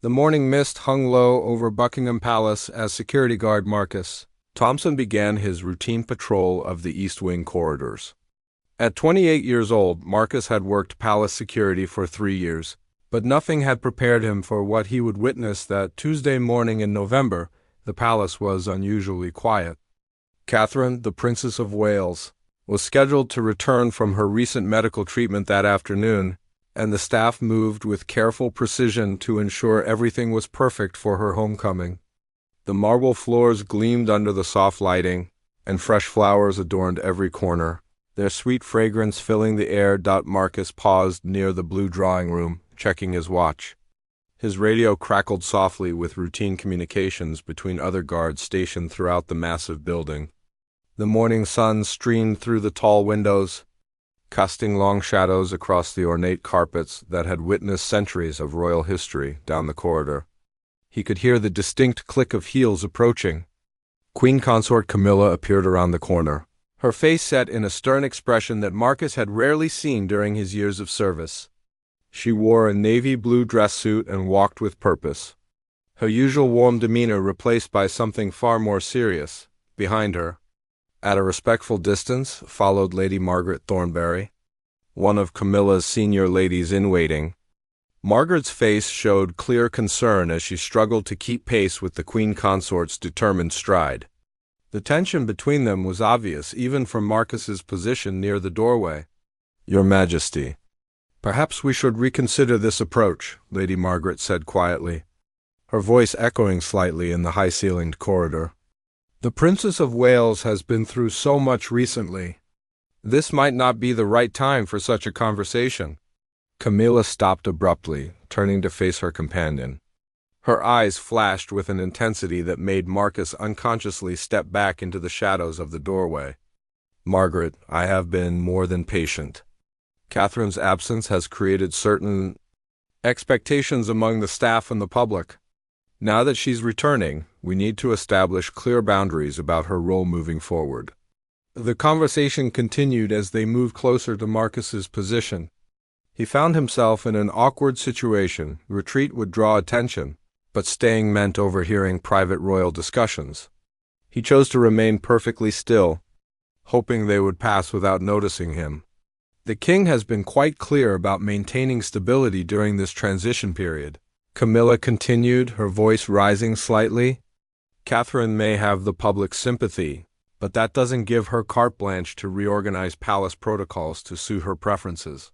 The morning mist hung low over Buckingham Palace as security guard Marcus Thompson began his routine patrol of the East Wing corridors. At 28 years old, Marcus had worked palace security for 3 years, but nothing had prepared him for what he would witness that Tuesday morning in November. The palace was unusually quiet. Catherine, the Princess of Wales, was scheduled to return from her recent medical treatment that afternoon, and the staff moved with careful precision to ensure everything was perfect for her homecoming. The marble floors gleamed under the soft lighting, and fresh flowers adorned every corner, their sweet fragrance filling the air. Marcus paused near the blue drawing room, checking his watch. His radio crackled softly with routine communications between other guards stationed throughout the massive building. The morning sun streamed through the tall windows, casting long shadows across the ornate carpets that had witnessed centuries of royal history down the corridor. He could hear the distinct click of heels approaching. Queen Consort Camilla appeared around the corner, her face set in a stern expression that Marcus had rarely seen during his years of service. She wore a navy blue dress suit and walked with purpose, her usual warm demeanor replaced by something far more serious. Behind her, at a respectful distance, followed Lady Margaret Thornbury, one of Camilla's senior ladies-in-waiting. Margaret's face showed clear concern as she struggled to keep pace with the Queen Consort's determined stride. The tension between them was obvious even from Marcus's position near the doorway. "Your Majesty, perhaps we should reconsider this approach," Lady Margaret said quietly, her voice echoing slightly in the high-ceilinged corridor. "The Princess of Wales has been through so much recently. This might not be the right time for such a conversation." Camilla stopped abruptly, turning to face her companion. Her eyes flashed with an intensity that made Marcus unconsciously step back into the shadows of the doorway. "Margaret, I have been more than patient. Catherine's absence has created certain expectations among the staff and the public. Now that she's returning, we need to establish clear boundaries about her role moving forward." The conversation continued as they moved closer to Marcus's position. He found himself in an awkward situation. Retreat would draw attention, but staying meant overhearing private royal discussions. He chose to remain perfectly still, hoping they would pass without noticing him. "The king has been quite clear about maintaining stability during this transition period," Camilla continued, her voice rising slightly. "Catherine may have the public's sympathy, but that doesn't give her carte blanche to reorganize palace protocols to suit her preferences.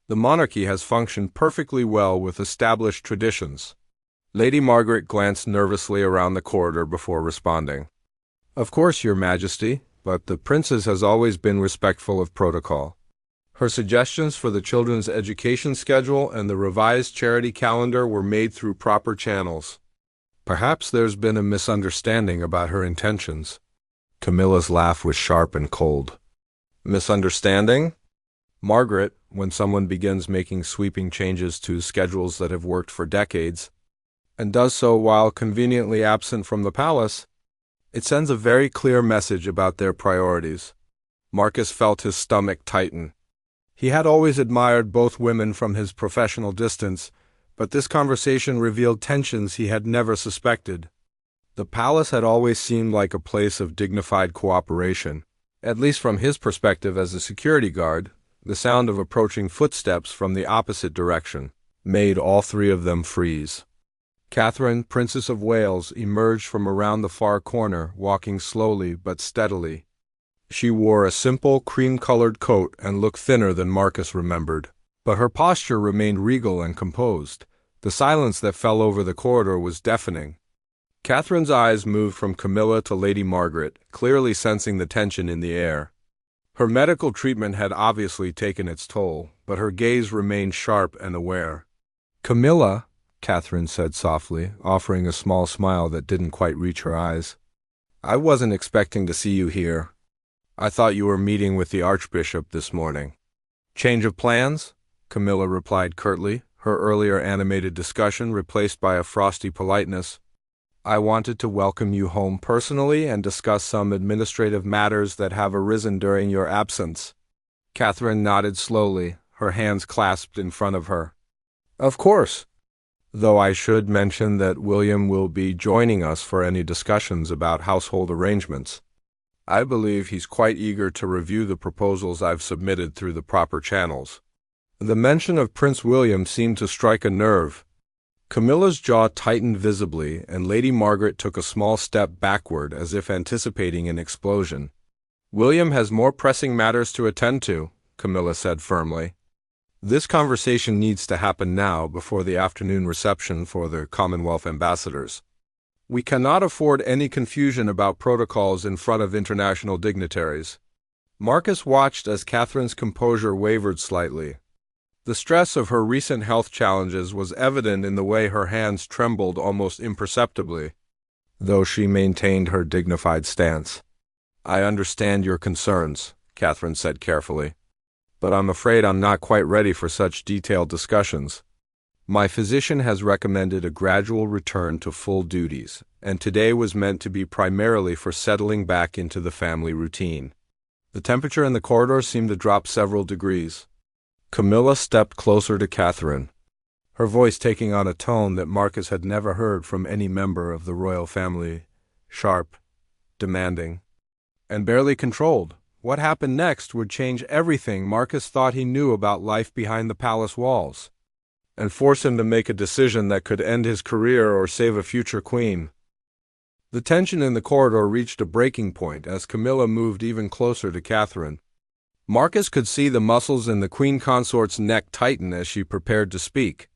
The monarchy has functioned perfectly well with established traditions." Lady Margaret glanced nervously around the corridor before responding. "Of course, Your Majesty, but the princess has always been respectful of protocol. Her suggestions for the children's education schedule and the revised charity calendar were made through proper channels. Perhaps there's been a misunderstanding about her intentions." Camilla's laugh was sharp and cold. "Misunderstanding?" Margaret, when someone begins making sweeping changes to schedules that have worked for decades, and does so while conveniently absent from the palace, it sends a very clear message about their priorities. Marcus felt his stomach tighten. He had always admired both women from his professional distance, but this conversation revealed tensions he had never suspected. The palace had always seemed like a place of dignified cooperation, at least from his perspective as a security guard. The sound of approaching footsteps from the opposite direction made all three of them freeze. Catherine, Princess of Wales, emerged from around the far corner, walking slowly but steadily. She wore a simple cream-colored coat and looked thinner than Marcus remembered, but her posture remained regal and composed. The silence that fell over the corridor was deafening. Catherine's eyes moved from Camilla to Lady Margaret, clearly sensing the tension in the air. Her medical treatment had obviously taken its toll, but her gaze remained sharp and aware. "Camilla," Catherine said softly, offering a small smile that didn't quite reach her eyes, "I wasn't expecting to see you here. I thought you were meeting with the Archbishop this morning." "Change of plans?" Camilla replied curtly, her earlier animated discussion replaced by a frosty politeness. "I wanted to welcome you home personally and discuss some administrative matters that have arisen during your absence." Catherine nodded slowly, her hands clasped in front of her. "Of course. Though I should mention that William will be joining us for any discussions about household arrangements. I believe he's quite eager to review the proposals I've submitted through the proper channels. The mention of Prince William seemed to strike a nerve. Camilla's jaw tightened visibly, and Lady Margaret took a small step backward as if anticipating an explosion. "William has more pressing matters to attend to," Camilla said firmly. "This conversation needs to happen now before the afternoon reception for the Commonwealth ambassadors. We cannot afford any confusion about protocols in front of international dignitaries." Marcus watched as Catherine's composure wavered slightly. The stress of her recent health challenges was evident in the way her hands trembled almost imperceptibly, though she maintained her dignified stance. "I understand your concerns," Catherine said carefully, "but I'm afraid I'm not quite ready for such detailed discussions. My physician has recommended a gradual return to full duties, and today was meant to be primarily for settling back into the family routine." The temperature in the corridor seemed to drop several degrees. Camilla stepped closer to Catherine, her voice taking on a tone that Marcus had never heard from any member of the royal family, sharp, demanding, and barely controlled. What happened next would change everything Marcus thought he knew about life behind the palace walls, and force him to make a decision that could end his career or save a future queen. The tension in the corridor reached a breaking point as Camilla moved even closer to Catherine. Marcus could see the muscles in the queen consort's neck tighten as she prepared to speak,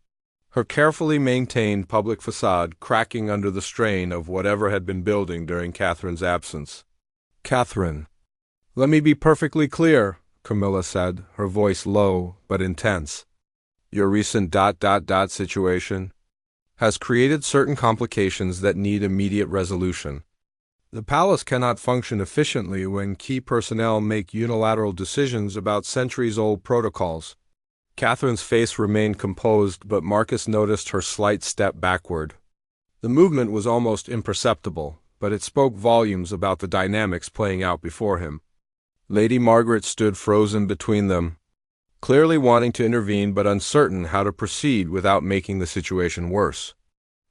her carefully maintained public facade cracking under the strain of whatever had been building during Catherine's absence. "Catherine, let me be perfectly clear," Camilla said, her voice low but intense. "Your recent ... situation has created certain complications that need immediate resolution. The palace cannot function efficiently when key personnel make unilateral decisions about centuries-old protocols." Catherine's face remained composed, but Marcus noticed her slight step backward. The movement was almost imperceptible, but it spoke volumes about the dynamics playing out before him. Lady Margaret stood frozen between them, clearly wanting to intervene but uncertain how to proceed without making the situation worse.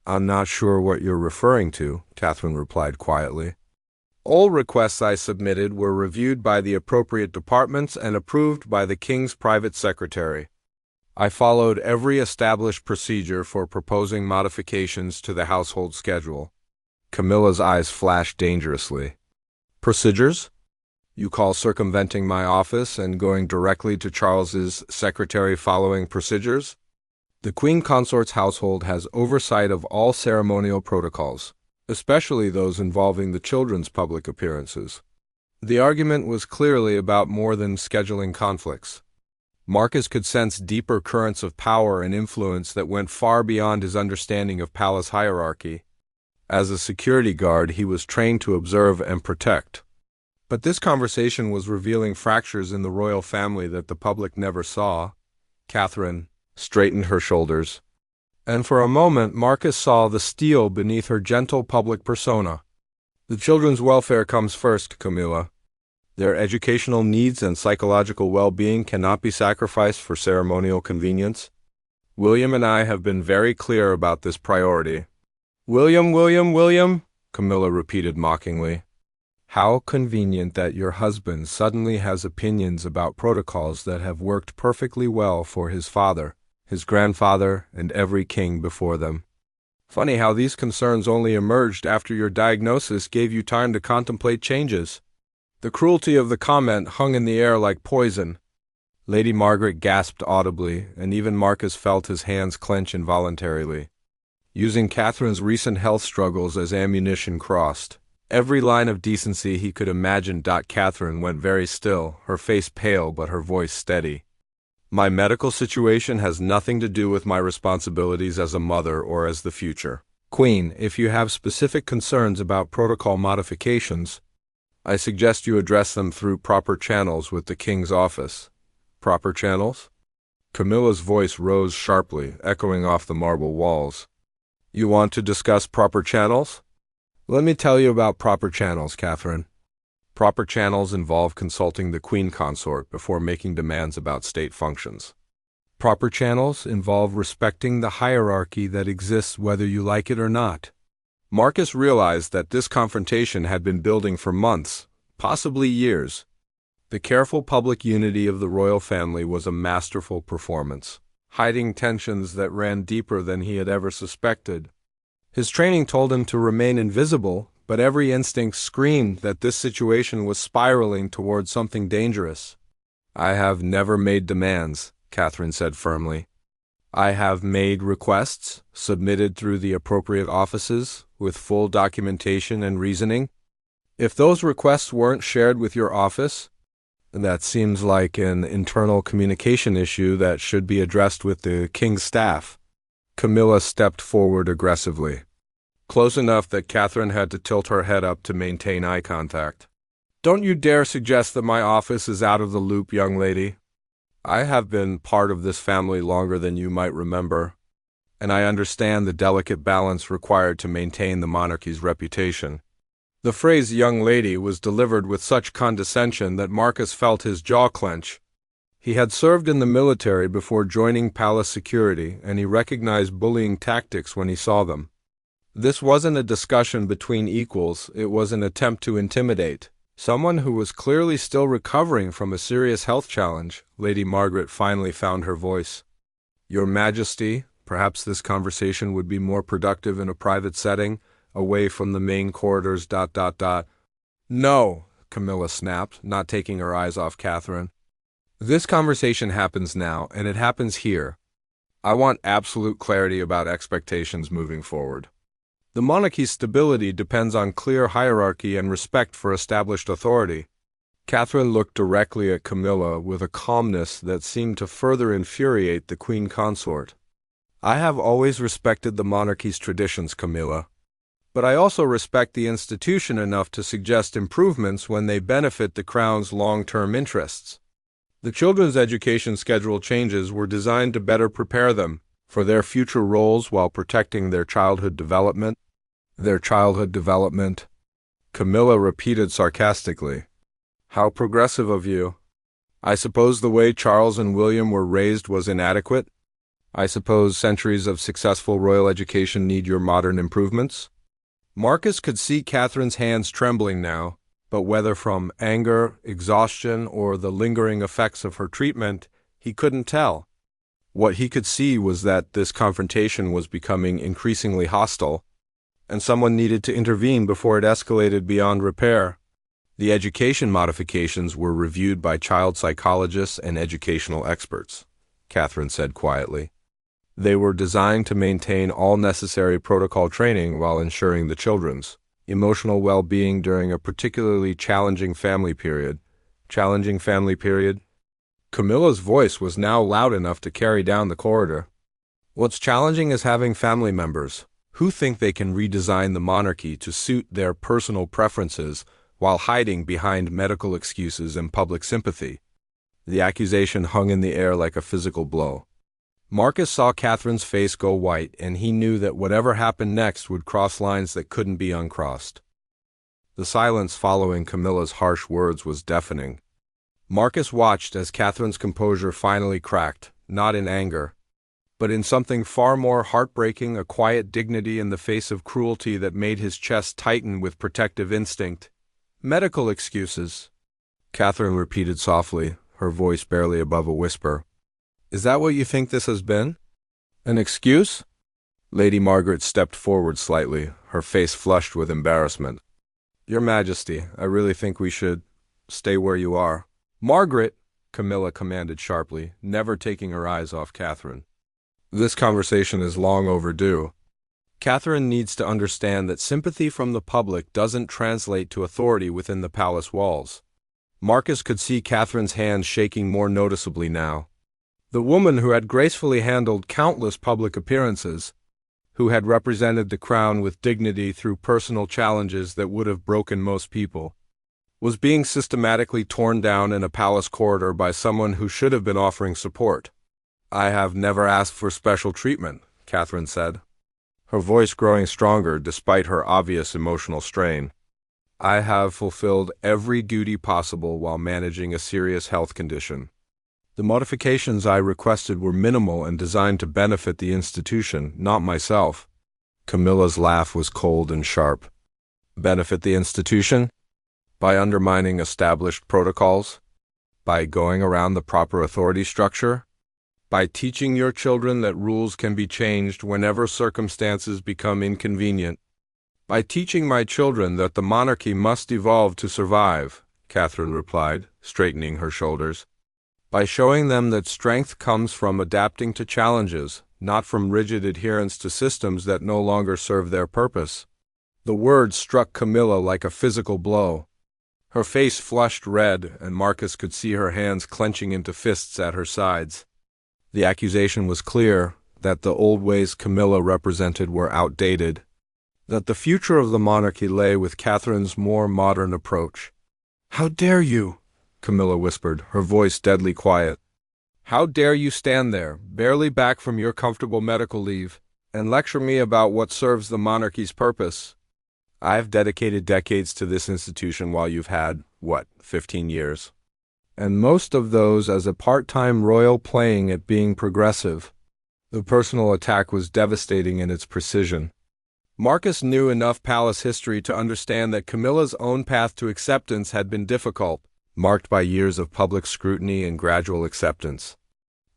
"I'm not sure what you're referring to," Catherine replied quietly. "All requests I submitted were reviewed by the appropriate departments and approved by the King's private secretary. I followed every established procedure for proposing modifications to the household schedule." Camilla's eyes flashed dangerously. "Procedures? You call circumventing my office and going directly to Charles's secretary following procedures? The Queen Consort's household has oversight of all ceremonial protocols, especially those involving the children's public appearances." The argument was clearly about more than scheduling conflicts. Marcus could sense deeper currents of power and influence that went far beyond his understanding of palace hierarchy. As a security guard, he was trained to observe and protect. But this conversation was revealing fractures in the royal family that the public never saw. Catherine straightened her shoulders, and for a moment Marcus saw the steel beneath her gentle public persona. "The children's welfare comes first, Camilla. Their educational needs and psychological well-being cannot be sacrificed for ceremonial convenience. William and I have been very clear about this priority." "William, William, William," Camilla repeated mockingly. "How convenient that your husband suddenly has opinions about protocols that have worked perfectly well for his father, his grandfather, and every king before them. Funny how these concerns only emerged after your diagnosis gave you time to contemplate changes." The cruelty of the comment hung in the air like poison. Lady Margaret gasped audibly, and even Marcus felt his hands clench involuntarily. Using Catherine's recent health struggles as ammunition crossed every line of decency he could imagine. Catherine went very still, her face pale but her voice steady. "My medical situation has nothing to do with my responsibilities as a mother or as the future queen. If you have specific concerns about protocol modifications, I suggest you address them through proper channels with the King's office." "Proper channels?" Camilla's voice rose sharply, echoing off the marble walls. "You want to discuss proper channels? Let me tell you about proper channels, Catherine. Proper channels involve consulting the Queen Consort before making demands about state functions. Proper channels involve respecting the hierarchy that exists whether you like it or not. Marcus realized that this confrontation had been building for months, possibly years. The careful public unity of the royal family was a masterful performance, hiding tensions that ran deeper than he had ever suspected. His training told him to remain invisible, but every instinct screamed that this situation was spiraling towards something dangerous. "I have never made demands," Catherine said firmly. "I have made requests, submitted through the appropriate offices, with full documentation and reasoning. If those requests weren't shared with your office, that seems like an internal communication issue that should be addressed with the king's staff." Camilla stepped forward aggressively, close enough that Catherine had to tilt her head up to maintain eye contact. "Don't you dare suggest that my office is out of the loop, young lady. I have been part of this family longer than you might remember, and I understand the delicate balance required to maintain the monarchy's reputation." The phrase "young lady" was delivered with such condescension that Marcus felt his jaw clench. He had served in the military before joining palace security, and he recognized bullying tactics when he saw them. This wasn't a discussion between equals, it was an attempt to intimidate someone who was clearly still recovering from a serious health challenge. Lady Margaret finally found her voice. "Your Majesty, perhaps this conversation would be more productive in a private setting, away from the main corridors. "No," Camilla snapped, not taking her eyes off Catherine. "This conversation happens now, and it happens here. I want absolute clarity about expectations moving forward. The monarchy's stability depends on clear hierarchy and respect for established authority." Catherine looked directly at Camilla with a calmness that seemed to further infuriate the queen consort. "I have always respected the monarchy's traditions, Camilla. But I also respect the institution enough to suggest improvements when they benefit the crown's long-term interests. The children's education schedule changes were designed to better prepare them for their future roles while protecting their childhood development." "Their childhood development," Camilla repeated sarcastically. "How progressive of you. I suppose the way Charles and William were raised was inadequate? I suppose centuries of successful royal education need your modern improvements?" Marcus could see Catherine's hands trembling now, but whether from anger, exhaustion, or the lingering effects of her treatment, he couldn't tell. What he could see was that this confrontation was becoming increasingly hostile, and someone needed to intervene before it escalated beyond repair. The education modifications were reviewed by child psychologists and educational experts, Catherine said quietly. They were designed to maintain all necessary protocol training while ensuring the children's emotional well-being during a particularly challenging family period. Challenging family period? Camilla's voice was now loud enough to carry down the corridor. "What's challenging is having family members who think they can redesign the monarchy to suit their personal preferences while hiding behind medical excuses and public sympathy." The accusation hung in the air like a physical blow. Marcus saw Catherine's face go white, and he knew that whatever happened next would cross lines that couldn't be uncrossed. The silence following Camilla's harsh words was deafening. Marcus watched as Catherine's composure finally cracked, not in anger, but in something far more heartbreaking, a quiet dignity in the face of cruelty that made his chest tighten with protective instinct. "Medical excuses," Catherine repeated softly, her voice barely above a whisper. "Is that what you think this has been? An excuse?" Lady Margaret stepped forward slightly, her face flushed with embarrassment. "Your Majesty, I really think we should stay where you are." "Margaret!" Camilla commanded sharply, never taking her eyes off Catherine. "This conversation is long overdue. Catherine needs to understand that sympathy from the public doesn't translate to authority within the palace walls." Marcus could see Catherine's hands shaking more noticeably now. The woman who had gracefully handled countless public appearances, who had represented the crown with dignity through personal challenges that would have broken most people, was being systematically torn down in a palace corridor by someone who should have been offering support. "I have never asked for special treatment," Catherine said, her voice growing stronger despite her obvious emotional strain. "I have fulfilled every duty possible while managing a serious health condition." The modifications I requested were minimal and designed to benefit the institution, not myself. Camilla's laugh was cold and sharp. Benefit the institution? By undermining established protocols? By going around the proper authority structure? By teaching your children that rules can be changed whenever circumstances become inconvenient? By teaching my children that the monarchy must evolve to survive, Catherine replied, straightening her shoulders. By showing them that strength comes from adapting to challenges, not from rigid adherence to systems that no longer serve their purpose. The words struck Camilla like a physical blow. Her face flushed red, and Marcus could see her hands clenching into fists at her sides. The accusation was clear, that the old ways Camilla represented were outdated, that the future of the monarchy lay with Catherine's more modern approach. "How dare you?" Camilla whispered, her voice deadly quiet. "How dare you stand there, barely back from your comfortable medical leave, and lecture me about what serves the monarchy's purpose? I've dedicated decades to this institution while you've had, 15 years? And most of those as a part-time royal playing at being progressive." The personal attack was devastating in its precision. Marcus knew enough palace history to understand that Camilla's own path to acceptance had been difficult, marked by years of public scrutiny and gradual acceptance.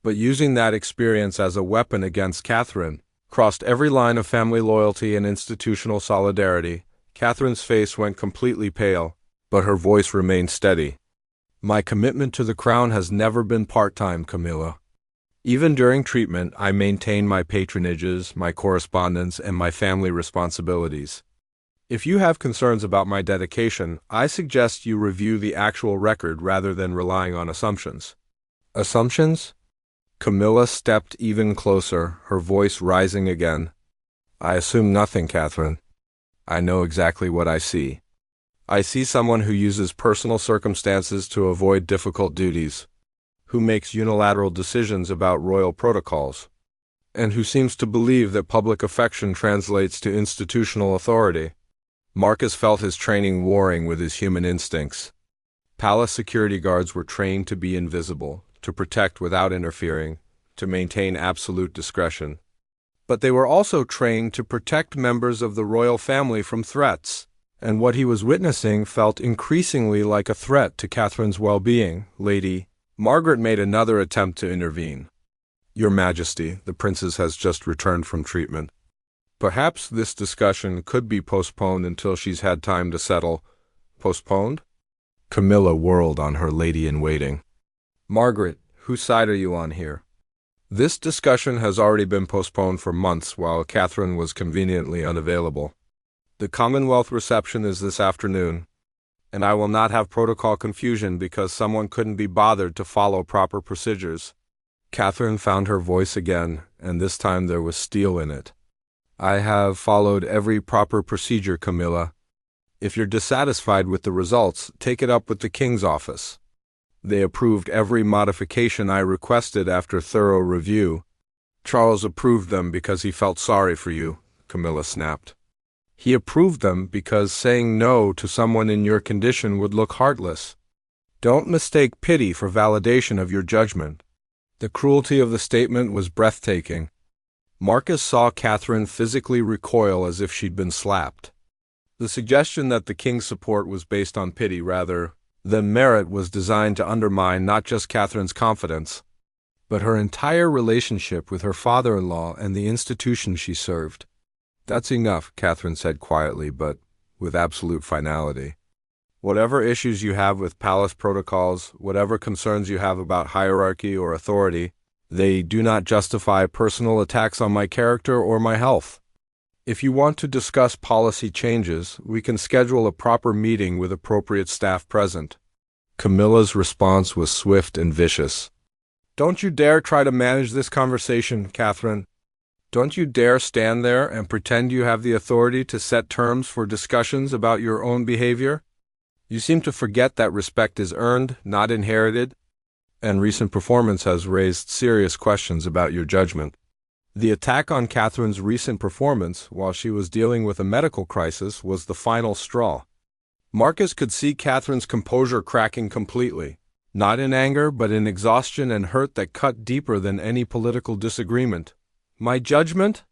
But using that experience as a weapon against Catherine crossed every line of family loyalty and institutional solidarity. Catherine's face went completely pale, but her voice remained steady. "My commitment to the crown has never been part-time, Camilla. Even during treatment, I maintain my patronages, my correspondence, and my family responsibilities. If you have concerns about my dedication, I suggest you review the actual record rather than relying on assumptions." "Assumptions?" Camilla stepped even closer, her voice rising again. "I assume nothing, Catherine. I know exactly what I see. I see someone who uses personal circumstances to avoid difficult duties, who makes unilateral decisions about royal protocols, and who seems to believe that public affection translates to institutional authority." Marcus felt his training warring with his human instincts. Palace security guards were trained to be invisible, to protect without interfering, to maintain absolute discretion. But they were also trained to protect members of the royal family from threats, and what he was witnessing felt increasingly like a threat to Catherine's well-being. "Lady," Margaret made another attempt to intervene. "Your Majesty, the princess has just returned from treatment. Perhaps this discussion could be postponed until she's had time to settle." "Postponed?" Camilla whirled on her lady-in-waiting. "Margaret, whose side are you on here? This discussion has already been postponed for months while Catherine was conveniently unavailable. The Commonwealth reception is this afternoon, and I will not have protocol confusion because someone couldn't be bothered to follow proper procedures." Catherine found her voice again, and this time there was steel in it. "I have followed every proper procedure, Camilla. If you're dissatisfied with the results, take it up with the King's office. They approved every modification I requested after thorough review." "Charles approved them because he felt sorry for you," Camilla snapped. "He approved them because saying no to someone in your condition would look heartless. Don't mistake pity for validation of your judgment." The cruelty of the statement was breathtaking. Marcus saw Catherine physically recoil as if she'd been slapped. The suggestion that the king's support was based on pity rather than merit was designed to undermine not just Catherine's confidence, but her entire relationship with her father-in-law and the institution she served. "That's enough," Catherine said quietly, but with absolute finality. "Whatever issues you have with palace protocols, whatever concerns you have about hierarchy or authority, they do not justify personal attacks on my character or my health. If you want to discuss policy changes, we can schedule a proper meeting with appropriate staff present." Camilla's response was swift and vicious. "Don't you dare try to manage this conversation, Catherine. Don't you dare stand there and pretend you have the authority to set terms for discussions about your own behavior. You seem to forget that respect is earned, not inherited, and recent performance has raised serious questions about your judgment." The attack on Catherine's recent performance, while she was dealing with a medical crisis, was the final straw. Marcus could see Catherine's composure cracking completely. Not in anger, but in exhaustion and hurt that cut deeper than any political disagreement. My judgment?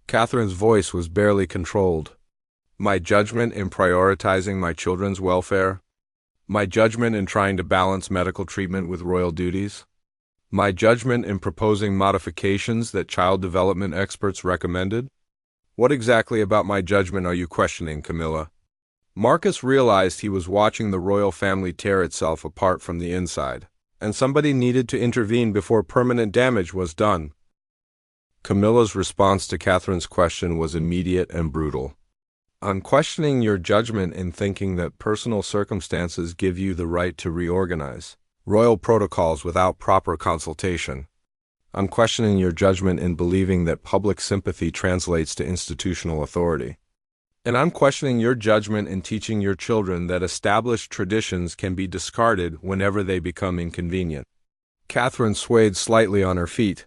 Catherine's voice was barely controlled. My judgment in prioritizing my children's welfare? My judgment in trying to balance medical treatment with royal duties? My judgment in proposing modifications that child development experts recommended? What exactly about my judgment are you questioning, Camilla? Marcus realized he was watching the royal family tear itself apart from the inside, and somebody needed to intervene before permanent damage was done. Camilla's response to Catherine's question was immediate and brutal. I'm questioning your judgment in thinking that personal circumstances give you the right to reorganize royal protocols without proper consultation. I'm questioning your judgment in believing that public sympathy translates to institutional authority. And I'm questioning your judgment in teaching your children that established traditions can be discarded whenever they become inconvenient. Catherine swayed slightly on her feet,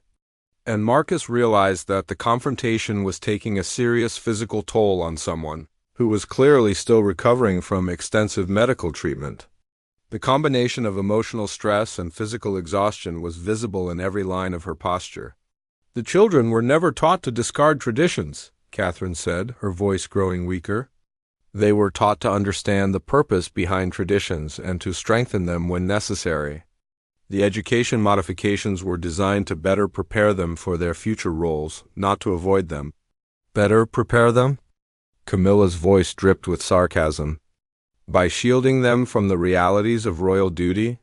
and Marcus realized that the confrontation was taking a serious physical toll on someone who was clearly still recovering from extensive medical treatment. The combination of emotional stress and physical exhaustion was visible in every line of her posture. The children were never taught to discard traditions, Catherine said, her voice growing weaker. They were taught to understand the purpose behind traditions and to strengthen them when necessary. The education modifications were designed to better prepare them for their future roles, not to avoid them. Better prepare them? Camilla's voice dripped with sarcasm. By shielding them from the realities of royal duty?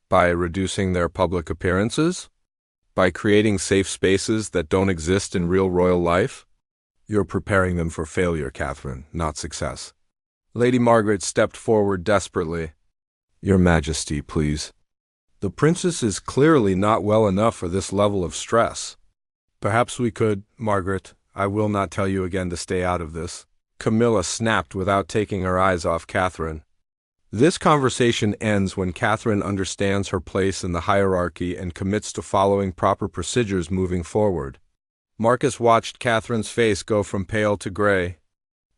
By reducing their public appearances? By creating safe spaces that don't exist in real royal life? You're preparing them for failure, Catherine, not success. Lady Margaret stepped forward desperately. Your Majesty, please. The princess is clearly not well enough for this level of stress. Perhaps we could, Margaret. I will not tell you again to stay out of this. Camilla snapped without taking her eyes off Catherine. This conversation ends when Catherine understands her place in the hierarchy and commits to following proper procedures moving forward. Marcus watched Catherine's face go from pale to gray.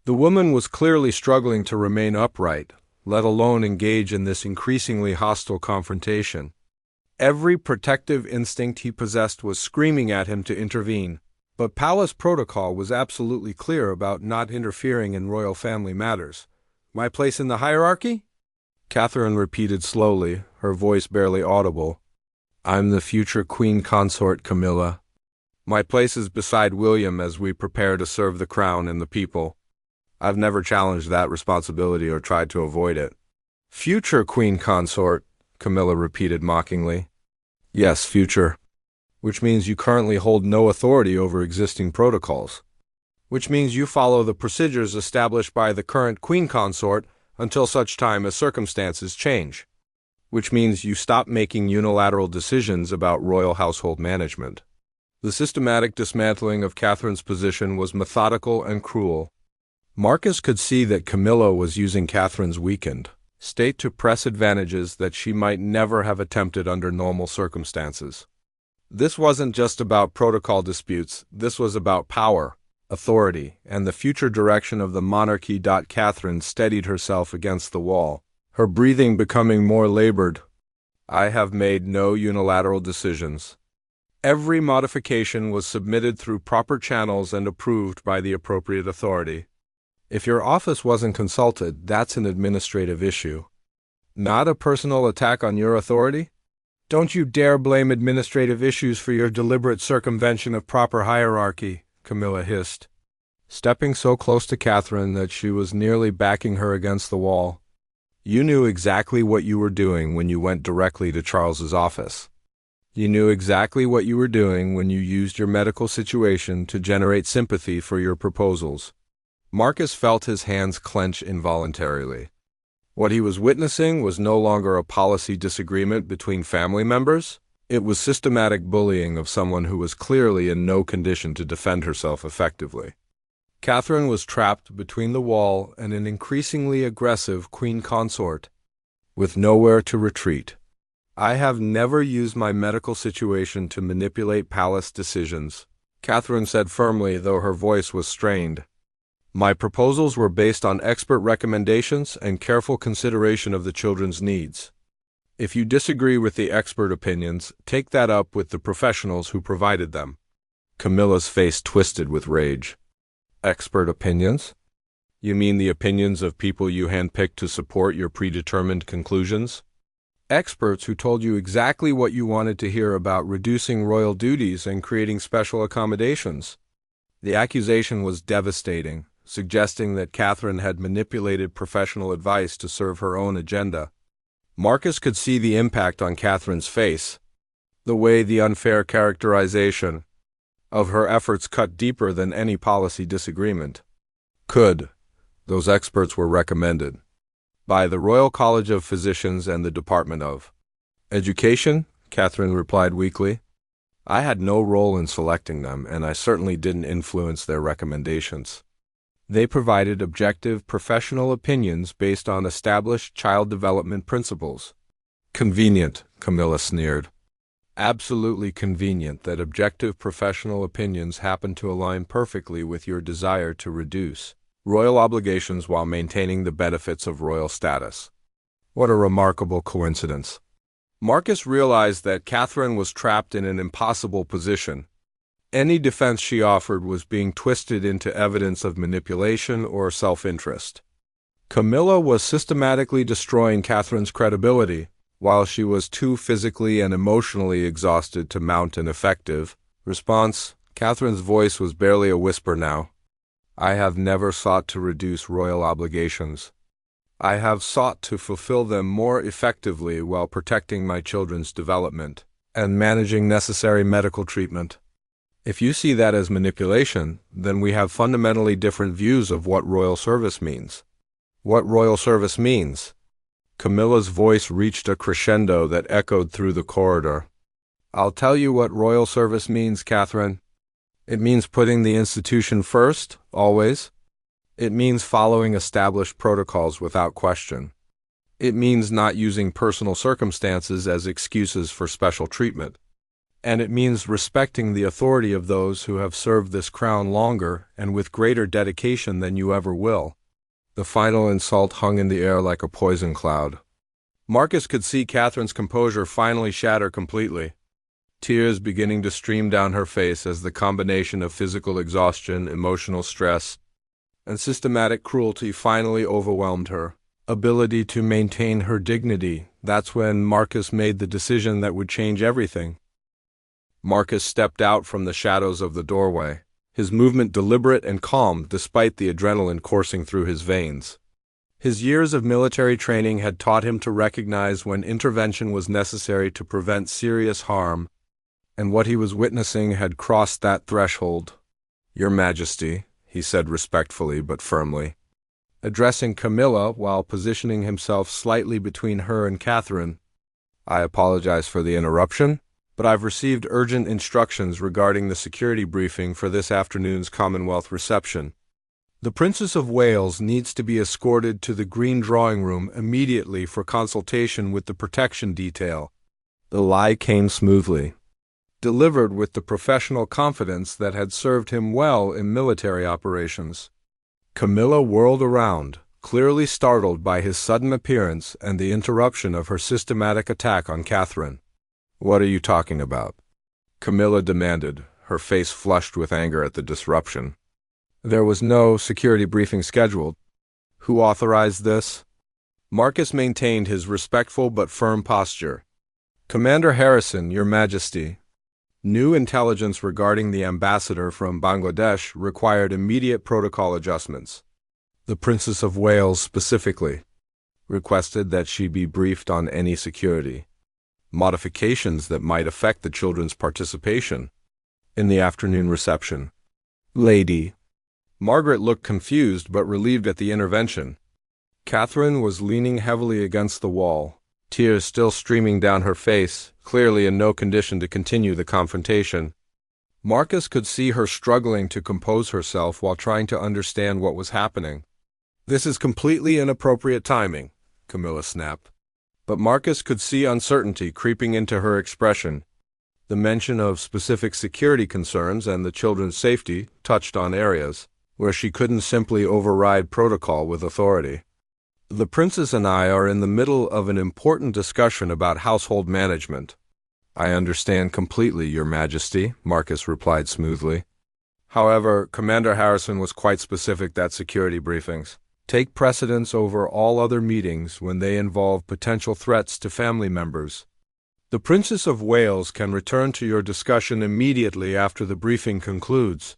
The woman was clearly struggling to remain upright, let alone engage in this increasingly hostile confrontation. Every protective instinct he possessed was screaming at him to intervene, but palace protocol was absolutely clear about not interfering in royal family matters. My place in the hierarchy? Catherine repeated slowly, her voice barely audible. I'm the future queen consort, Camilla. My place is beside William as we prepare to serve the crown and the people. I've never challenged that responsibility or tried to avoid it. Future queen consort, Camilla repeated mockingly. Yes, future. Which means you currently hold no authority over existing protocols. Which means you follow the procedures established by the current queen consort until such time as circumstances change. Which means you stop making unilateral decisions about royal household management. The systematic dismantling of Catherine's position was methodical and cruel. Marcus could see that Camilla was using Catherine's weakened state to press advantages that she might never have attempted under normal circumstances. This wasn't just about protocol disputes, this was about power, authority, and the future direction of the monarchy. Catherine steadied herself against the wall, her breathing becoming more labored. I have made no unilateral decisions. Every modification was submitted through proper channels and approved by the appropriate authority. If your office wasn't consulted, that's an administrative issue. Not a personal attack on your authority? Don't you dare blame administrative issues for your deliberate circumvention of proper hierarchy, Camilla hissed, stepping so close to Catherine that she was nearly backing her against the wall. You knew exactly what you were doing when you went directly to Charles's office. You knew exactly what you were doing when you used your medical situation to generate sympathy for your proposals. Marcus felt his hands clench involuntarily. What he was witnessing was no longer a policy disagreement between family members. It was systematic bullying of someone who was clearly in no condition to defend herself effectively. Catherine was trapped between the wall and an increasingly aggressive queen consort, with nowhere to retreat. I have never used my medical situation to manipulate palace decisions, Catherine said firmly, though her voice was strained. My proposals were based on expert recommendations and careful consideration of the children's needs. If you disagree with the expert opinions, take that up with the professionals who provided them. Camilla's face twisted with rage. Expert opinions? You mean the opinions of people you handpicked to support your predetermined conclusions? Experts who told you exactly what you wanted to hear about reducing royal duties and creating special accommodations. The accusation was devastating, suggesting that Catherine had manipulated professional advice to serve her own agenda. Marcus could see the impact on Catherine's face, the way the unfair characterization of her efforts cut deeper than any policy disagreement. Those experts were recommended by the Royal College of Physicians and the Department of Education, Catherine replied weakly. I had no role in selecting them, and I certainly didn't influence their recommendations. They provided objective professional opinions based on established child development principles. Convenient, Camilla sneered. Absolutely convenient that objective professional opinions happen to align perfectly with your desire to reduce royal obligations while maintaining the benefits of royal status. What a remarkable coincidence. Marcus realized that Catherine was trapped in an impossible position. Any defense she offered was being twisted into evidence of manipulation or self-interest. Camilla was systematically destroying Catherine's credibility, while she was too physically and emotionally exhausted to mount an effective response. Catherine's voice was barely a whisper now. I have never sought to reduce royal obligations. I have sought to fulfill them more effectively while protecting my children's development and managing necessary medical treatment. If you see that as manipulation, then we have fundamentally different views of what royal service means. What royal service means? Camilla's voice reached a crescendo that echoed through the corridor. I'll tell you what royal service means, Catherine. It means putting the institution first, always. It means following established protocols without question. It means not using personal circumstances as excuses for special treatment. And it means respecting the authority of those who have served this crown longer and with greater dedication than you ever will. The final insult hung in the air like a poison cloud. Marcus could see Catherine's composure finally shatter completely, tears beginning to stream down her face as the combination of physical exhaustion, emotional stress, and systematic cruelty finally overwhelmed her ability to maintain her dignity. That's when Marcus made the decision that would change everything. Marcus stepped out from the shadows of the doorway, his movement deliberate and calm despite the adrenaline coursing through his veins. His years of military training had taught him to recognize when intervention was necessary to prevent serious harm, and what he was witnessing had crossed that threshold. Your Majesty, he said respectfully but firmly, addressing Camilla while positioning himself slightly between her and Catherine. I apologize for the interruption, but I've received urgent instructions regarding the security briefing for this afternoon's Commonwealth reception. The Princess of Wales needs to be escorted to the Green Drawing Room immediately for consultation with the protection detail. The lie came smoothly, delivered with the professional confidence that had served him well in military operations. Camilla whirled around, clearly startled by his sudden appearance and the interruption of her systematic attack on Catherine. What are you talking about? Camilla demanded, her face flushed with anger at the disruption. There was no security briefing scheduled. Who authorized this? Marcus maintained his respectful but firm posture. Commander Harrison, Your Majesty. New intelligence regarding the ambassador from Bangladesh required immediate protocol adjustments. The Princess of Wales specifically requested that she be briefed on any security modifications that might affect the children's participation in the afternoon reception. Lady. Margaret looked confused but relieved at the intervention. Catherine was leaning heavily against the wall, tears still streaming down her face, clearly in no condition to continue the confrontation. Marcus could see her struggling to compose herself while trying to understand what was happening. This is completely inappropriate timing, Camilla snapped. But Marcus could see uncertainty creeping into her expression. The mention of specific security concerns and the children's safety touched on areas where she couldn't simply override protocol with authority. The princess and I are in the middle of an important discussion about household management. I understand completely, Your Majesty, Marcus replied smoothly. However, Commander Harrison was quite specific that security briefings take precedence over all other meetings when they involve potential threats to family members. The Princess of Wales can return to your discussion immediately after the briefing concludes.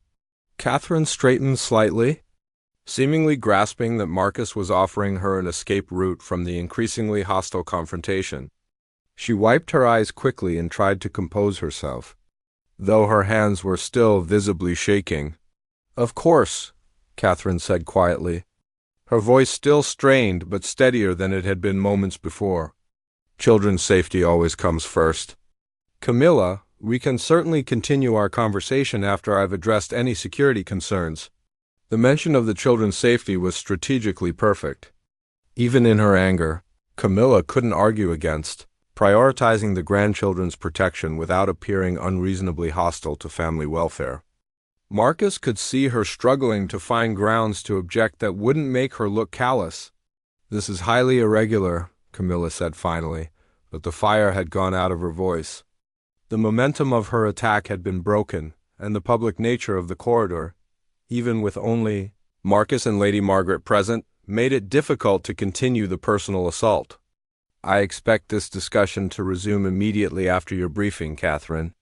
Catherine straightened slightly, seemingly grasping that Marcus was offering her an escape route from the increasingly hostile confrontation. She wiped her eyes quickly and tried to compose herself, though her hands were still visibly shaking. "Of course," Catherine said quietly, her voice still strained but steadier than it had been moments before. "Children's safety always comes first. Camilla, we can certainly continue our conversation after I've addressed any security concerns." The mention of the children's safety was strategically perfect. Even in her anger, Camilla couldn't argue against prioritizing the grandchildren's protection without appearing unreasonably hostile to family welfare. Marcus could see her struggling to find grounds to object that wouldn't make her look callous. "This is highly irregular," Camilla said finally, but the fire had gone out of her voice. The momentum of her attack had been broken, and the public nature of the corridor, even with only Marcus and Lady Margaret present, made it difficult to continue the personal assault. "I expect this discussion to resume immediately after your briefing, Catherine."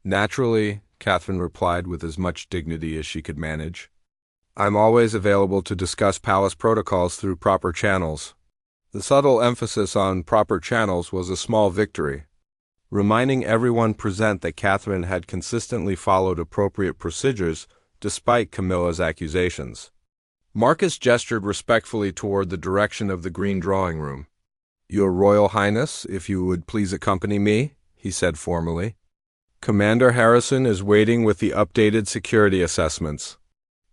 "Naturally," Catherine replied with as much dignity as she could manage. "I'm always available to discuss palace protocols through proper channels." The subtle emphasis on proper channels was a small victory, reminding everyone present that Catherine had consistently followed appropriate procedures despite Camilla's accusations. Marcus gestured respectfully toward the direction of the green drawing room. "Your Royal Highness, if you would please accompany me," he said formally. "Commander Harrison is waiting with the updated security assessments."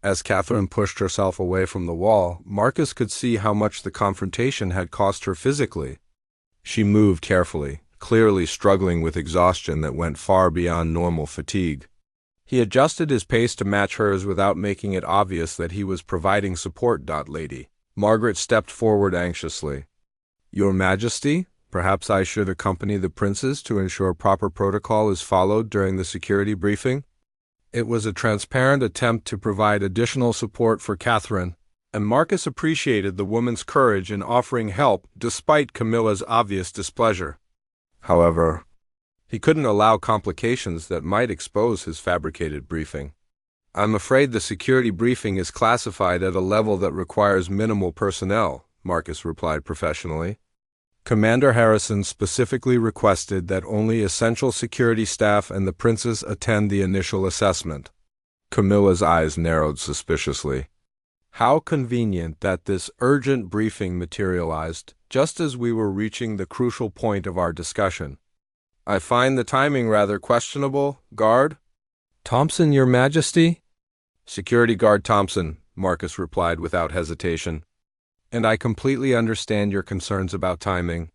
As Catherine pushed herself away from the wall, Marcus could see how much the confrontation had cost her physically. She moved carefully, clearly struggling with exhaustion that went far beyond normal fatigue. He adjusted his pace to match hers without making it obvious that he was providing support. Lady Margaret stepped forward anxiously. "Your Majesty, perhaps I should accompany the princes to ensure proper protocol is followed during the security briefing." It was a transparent attempt to provide additional support for Catherine, and Marcus appreciated the woman's courage in offering help despite Camilla's obvious displeasure. However, he couldn't allow complications that might expose his fabricated briefing. "I'm afraid the security briefing is classified at a level that requires minimal personnel," Marcus replied professionally. "Commander Harrison specifically requested that only essential security staff and the princes attend the initial assessment." Camilla's eyes narrowed suspiciously. How convenient that this urgent briefing materialized just as we were reaching the crucial point of our discussion. "I find the timing rather questionable, Guard." "Thompson, Your Majesty?" "Security Guard Thompson," Marcus replied without hesitation. "And I completely understand your concerns about timing.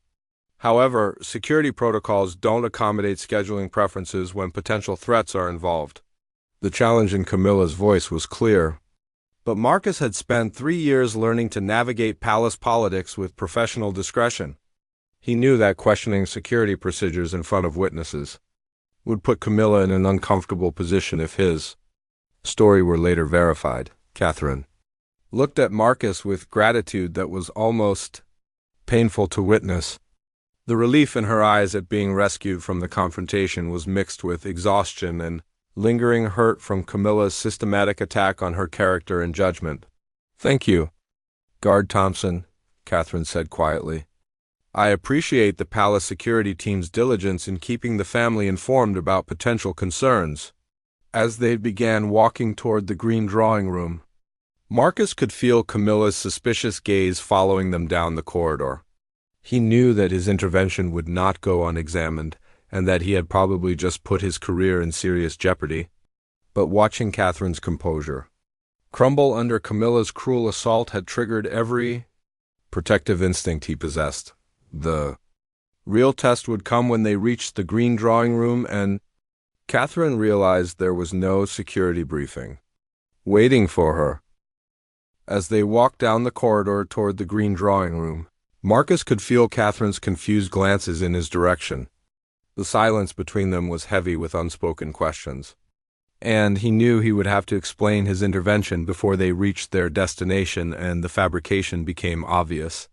However, security protocols don't accommodate scheduling preferences when potential threats are involved." The challenge in Camilla's voice was clear. But Marcus had spent 3 years learning to navigate palace politics with professional discretion. He knew that questioning security procedures in front of witnesses would put Camilla in an uncomfortable position if his story were later verified. Catherine looked at Marcus with gratitude that was almost painful to witness. The relief in her eyes at being rescued from the confrontation was mixed with exhaustion and lingering hurt from Camilla's systematic attack on her character and judgment. "Thank you, Guard Thompson," Catherine said quietly. "I appreciate the palace security team's diligence in keeping the family informed about potential concerns." As they began walking toward the green drawing room, Marcus could feel Camilla's suspicious gaze following them down the corridor. He knew that his intervention would not go unexamined, and that he had probably just put his career in serious jeopardy. But watching Catherine's composure crumble under Camilla's cruel assault had triggered every protective instinct he possessed. The real test would come when they reached the green drawing room, and Catherine realized there was no security briefing waiting for her. As they walked down the corridor toward the green drawing room, Marcus could feel Catherine's confused glances in his direction. The silence between them was heavy with unspoken questions, and he knew he would have to explain his intervention before they reached their destination and the fabrication became obvious.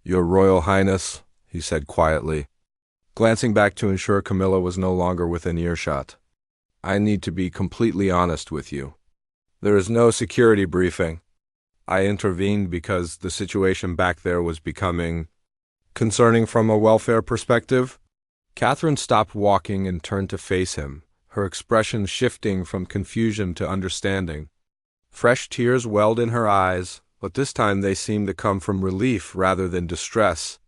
"Your Royal Highness," he said quietly, glancing back to ensure Camilla was no longer within earshot. "I need to be completely honest with you. There is no security briefing. I intervened because the situation back there was becoming concerning from a welfare perspective." Catherine stopped walking and turned to face him, her expression shifting from confusion to understanding. Fresh tears welled in her eyes, but this time they seemed to come from relief rather than distress.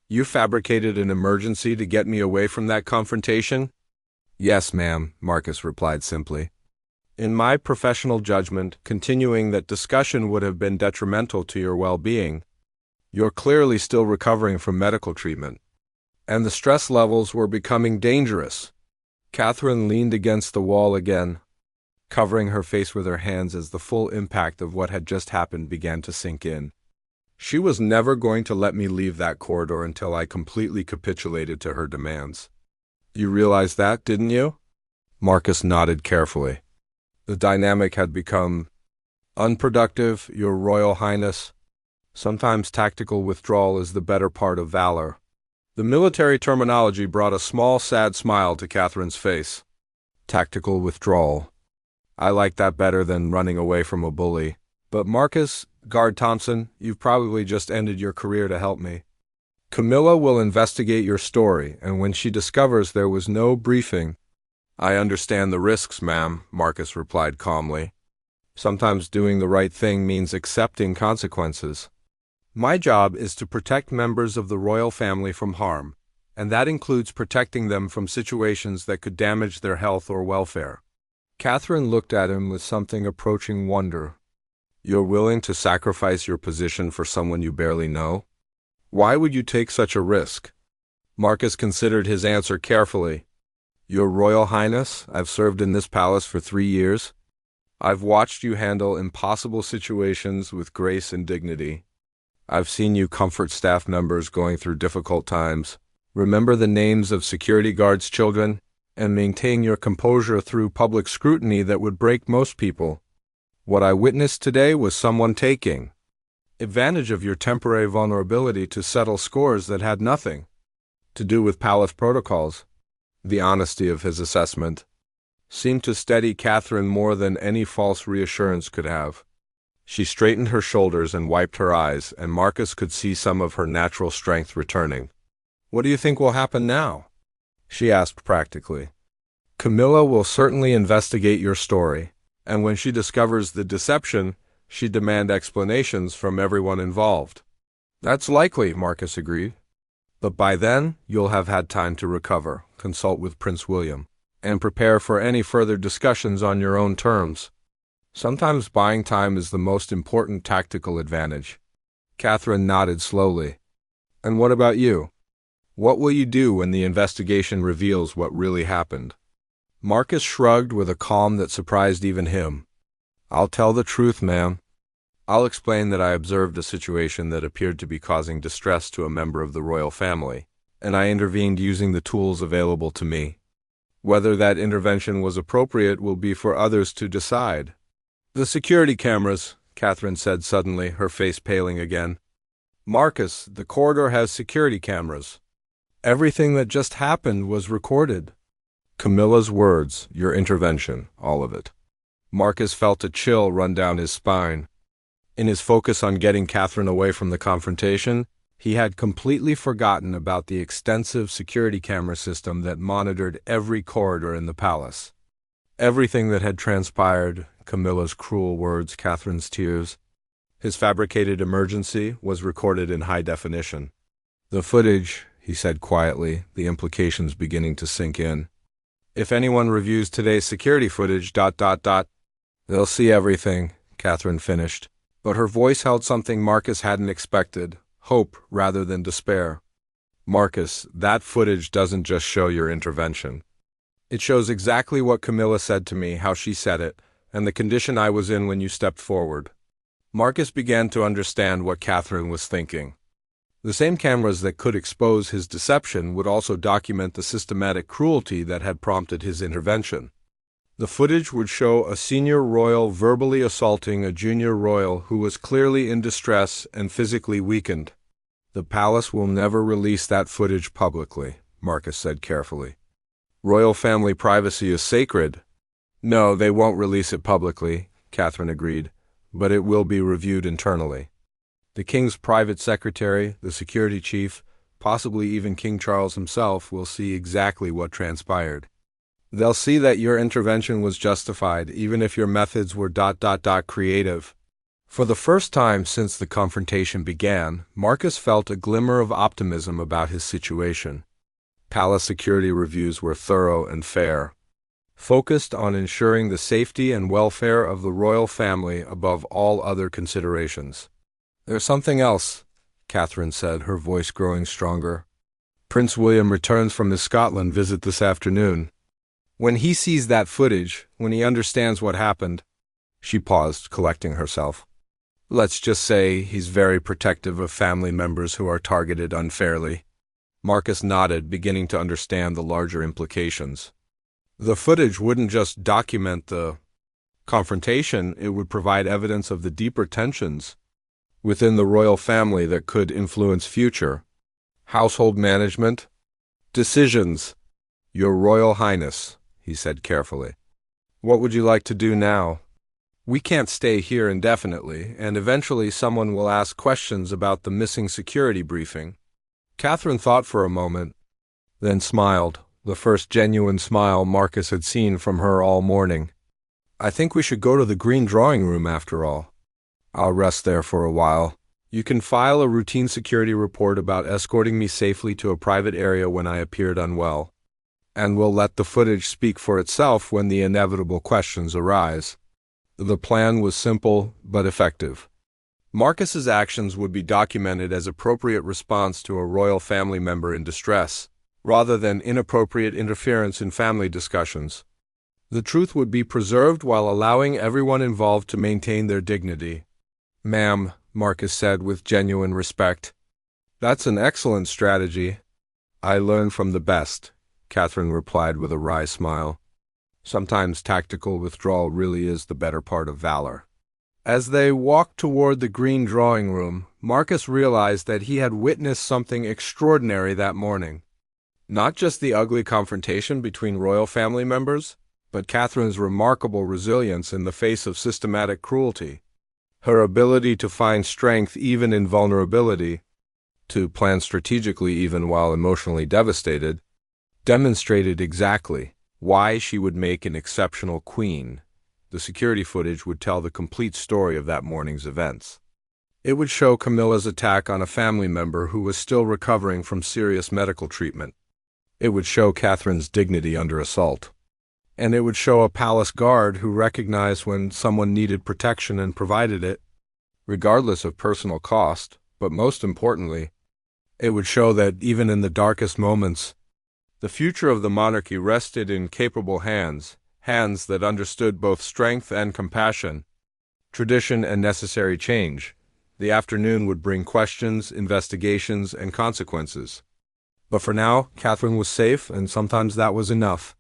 "You fabricated an emergency to get me away from that confrontation?" "Yes, ma'am," Marcus replied simply. "In my professional judgment, continuing that discussion would have been detrimental to your well-being. You're clearly still recovering from medical treatment, and the stress levels were becoming dangerous." Catherine leaned against the wall again, covering her face with her hands as the full impact of what had just happened began to sink in. She was never going to let me leave that corridor until I completely capitulated to her demands. "You realized that, didn't you?" Marcus nodded carefully. The dynamic had become unproductive, Your Royal Highness. Sometimes tactical withdrawal is the better part of valor. The military terminology brought a small, sad smile to Catherine's face. Tactical withdrawal. I like that better than running away from a bully. But Marcus, Guard Thompson, you've probably just ended your career to help me. Camilla will investigate your story, and when she discovers there was no briefing— "I understand the risks, ma'am," Marcus replied calmly. "Sometimes doing the right thing means accepting consequences. My job is to protect members of the royal family from harm, and that includes protecting them from situations that could damage their health or welfare." Catherine looked at him with something approaching wonder. "You're willing to sacrifice your position for someone you barely know? Why would you take such a risk?" Marcus considered his answer carefully. "Your Royal Highness, I've served in this palace for 3 years. I've watched you handle impossible situations with grace and dignity. I've seen you comfort staff members going through difficult times, remember the names of security guards' children, and maintain your composure through public scrutiny that would break most people. What I witnessed today was someone taking advantage of your temporary vulnerability to settle scores that had nothing to do with palace protocols." The honesty of his assessment seemed to steady Catherine more than any false reassurance could have. She straightened her shoulders and wiped her eyes, and Marcus could see some of her natural strength returning. "What do you think will happen now?" she asked practically. "Camilla will certainly investigate your story, and when she discovers the deception, she'd demand explanations from everyone involved." "That's likely," Marcus agreed. "But by then, you'll have had time to recover, consult with Prince William, and prepare for any further discussions on your own terms. Sometimes buying time is the most important tactical advantage." Catherine nodded slowly. "And what about you? What will you do when the investigation reveals what really happened?" Marcus shrugged with a calm that surprised even him. "I'll tell the truth, ma'am. I'll explain that I observed a situation that appeared to be causing distress to a member of the royal family, and I intervened using the tools available to me. Whether that intervention was appropriate will be for others to decide." "The security cameras," Catherine said suddenly, her face paling again. "Marcus, the corridor has security cameras. Everything that just happened was recorded." Camilla's words, your intervention, all of it. Marcus felt a chill run down his spine. In his focus on getting Catherine away from the confrontation, he had completely forgotten about the extensive security camera system that monitored every corridor in the palace. Everything that had transpired, Camilla's cruel words, Catherine's tears, his fabricated emergency, was recorded in high definition. "The footage," he said quietly, the implications beginning to sink in. "If anyone reviews today's security footage, they'll see everything," Catherine finished, but her voice held something Marcus hadn't expected, hope rather than despair. "Marcus, that footage doesn't just show your intervention. It shows exactly what Camilla said to me, how she said it, and the condition I was in when you stepped forward. Marcus began to understand what Catherine was thinking. The same cameras that could expose his deception would also document the systematic cruelty that had prompted his intervention. The footage would show a senior royal verbally assaulting a junior royal who was clearly in distress and physically weakened. "The palace will never release that footage publicly," Marcus said carefully. "Royal family privacy is sacred." "No, they won't release it publicly," Catherine agreed, "but it will be reviewed internally. The king's private secretary, the security chief, possibly even King Charles himself, will see exactly what transpired. They'll see that your intervention was justified, even if your methods were creative." For the first time since the confrontation began, Marcus felt a glimmer of optimism about his situation. Palace security reviews were thorough and fair, focused on ensuring the safety and welfare of the royal family above all other considerations. "There's something else," Catherine said, her voice growing stronger. "Prince William returns from his Scotland visit this afternoon. When he sees that footage, when he understands what happened—" She paused, collecting herself. "Let's just say he's very protective of family members who are targeted unfairly." Marcus nodded, beginning to understand the larger implications. The footage wouldn't just document the confrontation, it would provide evidence of the deeper tensions within the royal family that could influence future household management decisions. "Your Royal Highness," he said carefully, "what would you like to do now? We can't stay here indefinitely, and eventually someone will ask questions about the missing security briefing." Catherine thought for a moment, then smiled, the first genuine smile Marcus had seen from her all morning. "I think we should go to the green drawing room after all. I'll rest there for a while. You can file a routine security report about escorting me safely to a private area when I appeared unwell, and we'll let the footage speak for itself when the inevitable questions arise." The plan was simple but effective. Marcus's actions would be documented as appropriate response to a royal family member in distress, rather than inappropriate interference in family discussions. The truth would be preserved while allowing everyone involved to maintain their dignity. "Ma'am," Marcus said with genuine respect, "that's an excellent strategy." "I learn from the best," Catherine replied with a wry smile. "Sometimes tactical withdrawal really is the better part of valor." As they walked toward the green drawing room, Marcus realized that he had witnessed something extraordinary that morning. Not just the ugly confrontation between royal family members, but Catherine's remarkable resilience in the face of systematic cruelty. Her ability to find strength even in vulnerability, to plan strategically even while emotionally devastated, demonstrated exactly why she would make an exceptional queen. The security footage would tell the complete story of that morning's events. It would show Camilla's attack on a family member who was still recovering from serious medical treatment. It would show Catherine's dignity under assault. And it would show a palace guard who recognized when someone needed protection and provided it, regardless of personal cost. But most importantly, it would show that even in the darkest moments, the future of the monarchy rested in capable hands, hands that understood both strength and compassion, tradition and necessary change. The afternoon would bring questions, investigations, and consequences. But for now, Catherine was safe, and sometimes that was enough.